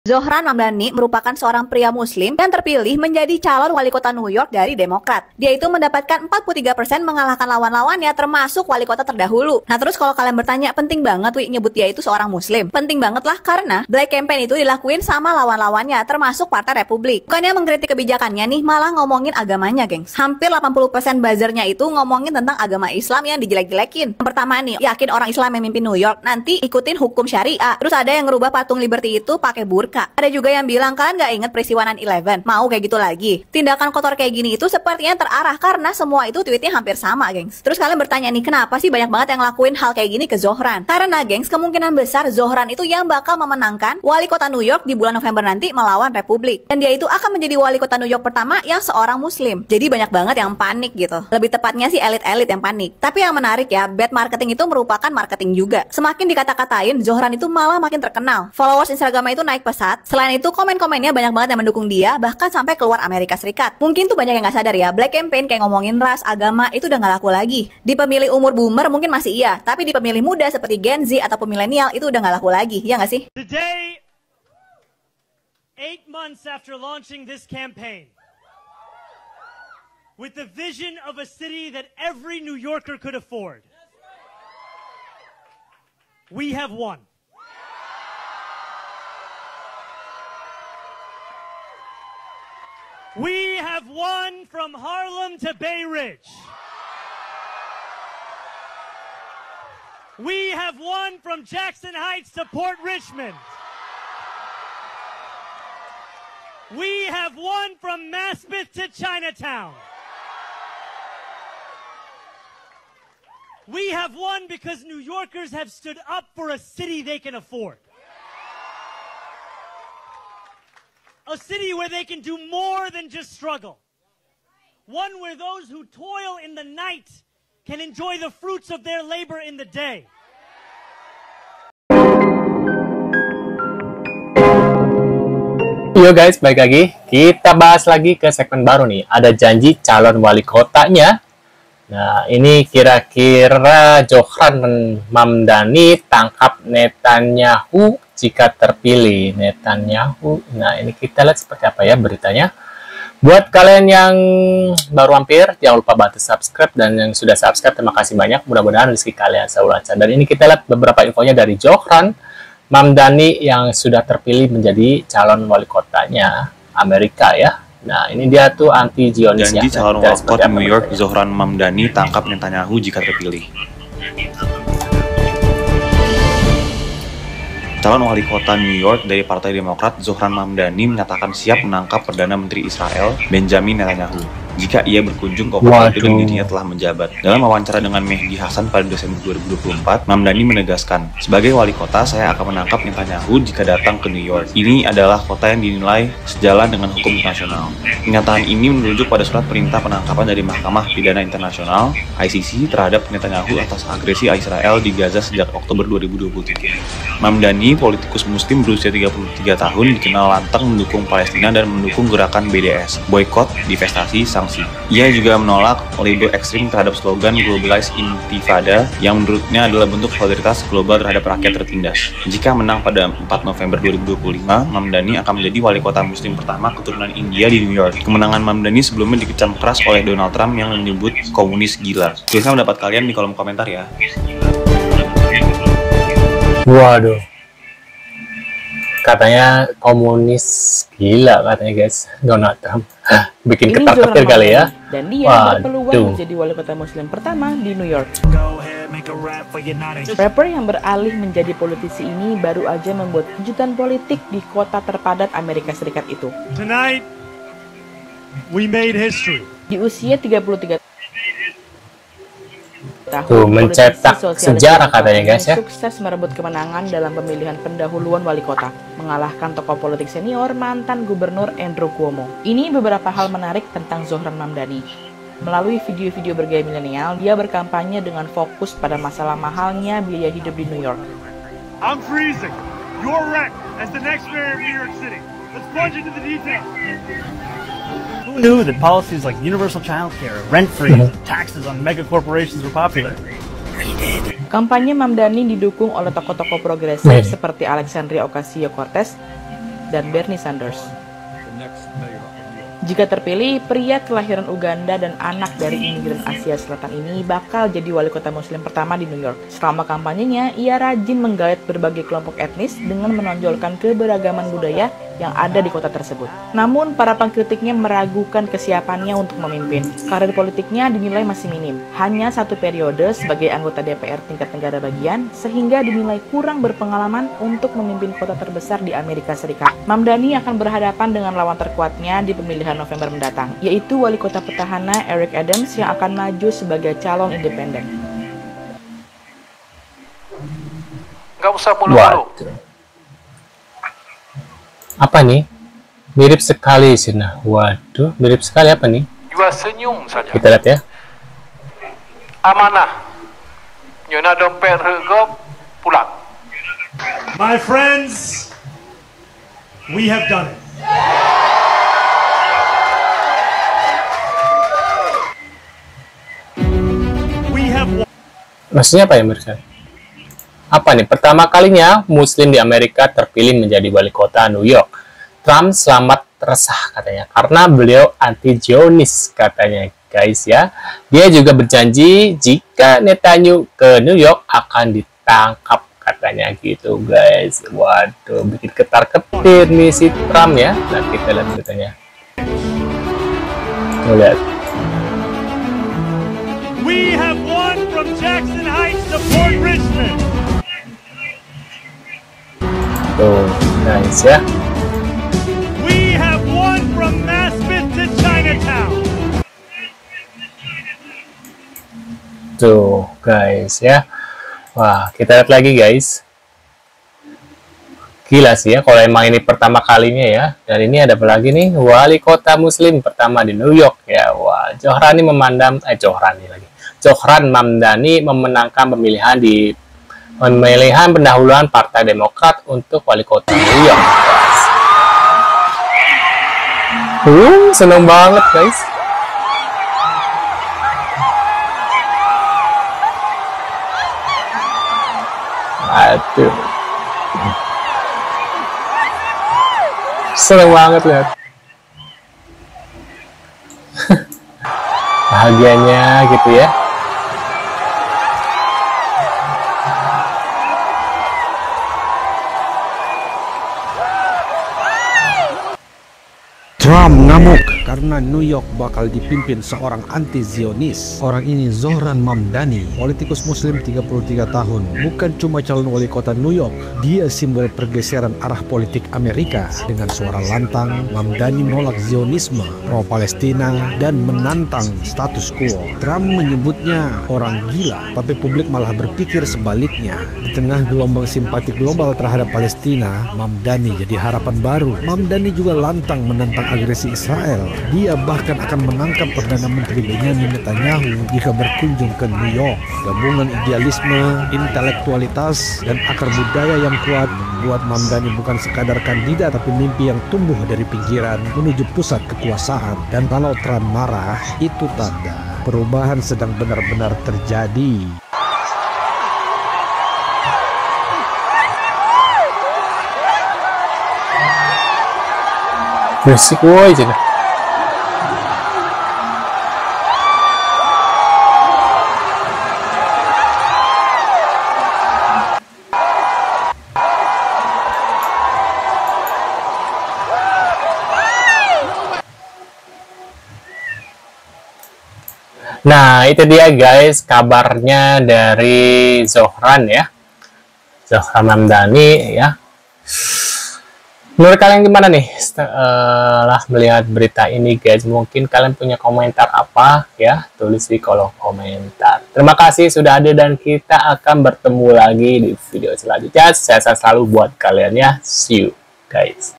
Zohran Mamdani merupakan seorang pria muslim yang terpilih menjadi calon wali kota New York dari Demokrat. Dia itu mendapatkan 43% mengalahkan lawan-lawannya termasuk wali kota terdahulu. Nah terus kalau kalian bertanya, penting banget Wi nyebut dia itu seorang muslim. Penting banget lah karena Black Campaign itu dilakuin sama lawan-lawannya termasuk Partai Republik. Bukannya mengkritik kebijakannya nih, malah ngomongin agamanya gengs. Hampir 80% buzzernya itu ngomongin tentang agama Islam yang dijelek-jelekin. Yang pertama nih, yakin orang Islam yang mimpin New York nanti ikutin hukum syariah. Terus ada yang ngerubah patung Liberty itu pakai burqa. Ada juga yang bilang, kalian gak inget peristiwa 9/11? Mau kayak gitu lagi? Tindakan kotor kayak gini itu sepertinya terarah karena semua itu tweetnya hampir sama, gengs. Terus kalian bertanya nih, kenapa sih banyak banget yang lakuin hal kayak gini ke Zohran? Karena, gengs, kemungkinan besar Zohran itu yang bakal memenangkan wali kota New York di bulan November nanti melawan Republik. Dan dia itu akan menjadi wali kota New York pertama yang seorang muslim. Jadi banyak banget yang panik gitu. Lebih tepatnya sih elit-elit yang panik. Tapi yang menarik ya, bad marketing itu merupakan marketing juga. Semakin dikata-katain, Zohran itu malah makin terkenal. Followers Instagramnya itu naik pesat. Selain itu, komen-komennya banyak banget yang mendukung dia, bahkan sampai keluar Amerika Serikat. Mungkin tuh banyak yang gak sadar ya, Black Campaign kayak ngomongin ras, agama, itu udah gak laku lagi. Di pemilih umur boomer mungkin masih iya, tapi di pemilih muda seperti Gen Z atau milenial itu udah gak laku lagi, ya gak sih? Today, 8 months after launching this campaign, with the vision of a city that every New Yorker could afford, we have won. We have won from Harlem to Bay Ridge. We have won from Jackson Heights to Port Richmond. We have won from Maspeth to Chinatown. We have won because New Yorkers have stood up for a city they can afford. A city where they can do more than just struggle. One where those who toil in the night can enjoy the fruits of their labor in the day. Yo guys, balik lagi. Kita bahas lagi ke segmen baru nih. Ada janji calon wali kotanya. Nah, ini kira-kira Zohran Mamdani tangkap Netanyahu jika terpilih. Netanyahu. Nah, ini kita lihat seperti apa ya beritanya. Buat kalian yang baru mampir, jangan lupa bantu subscribe. Dan yang sudah subscribe, terima kasih banyak. Mudah-mudahan rezeki kalian selalu lancar. Dan ini kita lihat beberapa infonya dari Zohran Mamdani yang sudah terpilih menjadi calon wali kotanya Amerika ya. Nah, ini dia tuh anti-Zionis ya. Janji calon wali kota New York Zohran Mamdani tangkap Netanyahu jika terpilih. Calon wali kota New York dari Partai Demokrat Zohran Mamdani menyatakan siap menangkap Perdana Menteri Israel Benjamin Netanyahu jika ia berkunjung ke kota itu dan dirinya telah menjabat. Dalam wawancara dengan Mehdi Hasan pada Desember 2024, Mamdani menegaskan, sebagai wali kota saya akan menangkap Netanyahu jika datang ke New York. Ini adalah kota yang dinilai sejalan dengan hukum internasional. Pernyataan ini merujuk pada surat perintah penangkapan dari Mahkamah Pidana Internasional (ICC) terhadap Netanyahu atas agresi Israel di Gaza sejak Oktober 2023. Mamdani, politikus muslim berusia 33 tahun, dikenal lantang mendukung Palestina dan mendukung gerakan BDS, boykot, divestasi, sanksi. Ia juga menolak label ekstrim terhadap slogan Globalized Intifada yang menurutnya adalah bentuk solidaritas global terhadap rakyat tertindas. Jika menang pada 4 November 2025, Mamdani akan menjadi wali kota muslim pertama keturunan India di New York. Kemenangan Mamdani sebelumnya dikecam keras oleh Donald Trump yang menyebut komunis gila. Tuliskan pendapat kalian di kolom komentar ya. Waduh. Katanya komunis gila katanya guys, Donald Trump. Bikin ketar-ketir kali ya. Dan dia berpeluang menjadi wali kota muslim pertama di New York. Rapper yang beralih menjadi politisi ini baru aja membuat kejutan politik di kota terpadat Amerika Serikat itu. Tonight, we made history. Di usia 33 tahun, Tuh, mencetak sejarah katanya guys ya. Sukses merebut kemenangan dalam pemilihan pendahuluan wali kota, mengalahkan tokoh politik senior mantan gubernur Andrew Cuomo. Ini beberapa hal menarik tentang Zohran Mamdani. Melalui video-video bergaya milenial, dia berkampanye dengan fokus pada masalah mahalnya biaya hidup di New York. I'm freezing. You're wrecked as the next mayor of New York City. Let's plunge into the details. Who knew that policies like universal childcare, rent-free, and taxes on mega corporations were popular? Kampanye Mamdani didukung oleh tokoh-tokoh progresif seperti Alexandria Ocasio-Cortez, dan Bernie Sanders. Jika terpilih, pria kelahiran Uganda dan anak dari imigran Asia Selatan ini bakal jadi wali kota muslim pertama di New York. Selama kampanyenya, ia rajin menggait berbagai kelompok etnis dengan menonjolkan keberagaman budaya yang ada di kota tersebut. Namun, para pengkritiknya meragukan kesiapannya untuk memimpin. Karir politiknya dinilai masih minim, hanya 1 periode sebagai anggota DPR tingkat negara bagian, sehingga dinilai kurang berpengalaman untuk memimpin kota terbesar di Amerika Serikat. Mamdani akan berhadapan dengan lawan terkuatnya di pemilihan November mendatang, yaitu wali kota petahana Eric Adams yang akan maju sebagai calon independen. Nggak usah mulu-mulu. Apa nih? Mirip sekali sih. Nah, waduh, mirip sekali apa nih? Juga senyum saja. Kita lihat ya. Amanah. Nyona dompet regop pulang. My friends, we have done it. We have won. Maksudnya apa ya, Mirsa? Apa nih? Pertama kalinya Muslim di Amerika terpilih menjadi wali kota New York. Trump selamat resah katanya karena beliau anti Zionis katanya, guys ya. Dia juga berjanji jika Netanyahu ke New York akan ditangkap katanya gitu, guys. Waduh, bikin ketar-ketir nih si Trump ya. Nah, kita lihat ceritanya. Tuh, lihat. We have won from Jackson Heights to Port Richmond. Tuh, nice ya. We have won from Maspeth to Chinatown. Tuh, guys ya. Wah, kita lihat lagi, guys. Gila sih ya, kalau emang ini pertama kalinya ya. Dan ini ada apa lagi nih? Wali kota Muslim pertama di New York ya. Wah, Zohran Mamdani memenangkan pemilihan pendahuluan Partai Demokrat untuk wali kota New York. Seneng banget, guys. Aduh. Seneng banget, lihat. Bahagianya gitu ya. Trump ngamuk karena New York bakal dipimpin seorang anti-Zionis. Orang ini Zohran Mamdani, politikus muslim 33 tahun. Bukan cuma calon wali kota New York, dia simbol pergeseran arah politik Amerika. Dengan suara lantang, Mamdani menolak Zionisme, pro-Palestina, dan menantang status quo. Trump menyebutnya orang gila, tapi publik malah berpikir sebaliknya. Di tengah gelombang simpati global terhadap Palestina, Mamdani jadi harapan baru. Mamdani juga lantang menentang agresi Israel. Dia bahkan akan menangkap Perdana Menteri Benjamin Netanyahu jika berkunjung ke New York. Gabungan idealisme, intelektualitas, dan akar budaya yang kuat membuat Mamdani bukan sekadar kandidat tapi mimpi yang tumbuh dari pinggiran menuju pusat kekuasaan. Dan kalau Trump marah, itu tanda perubahan sedang benar-benar terjadi. Berisik woi cina. Nah, itu dia guys kabarnya dari Zohran ya. Zohran Mamdani ya. Menurut kalian gimana nih setelah melihat berita ini, guys? Mungkin kalian punya komentar apa ya? Tulis di kolom komentar. Terima kasih sudah ada dan kita akan bertemu lagi di video selanjutnya. Saya selalu buat kalian ya. See you guys.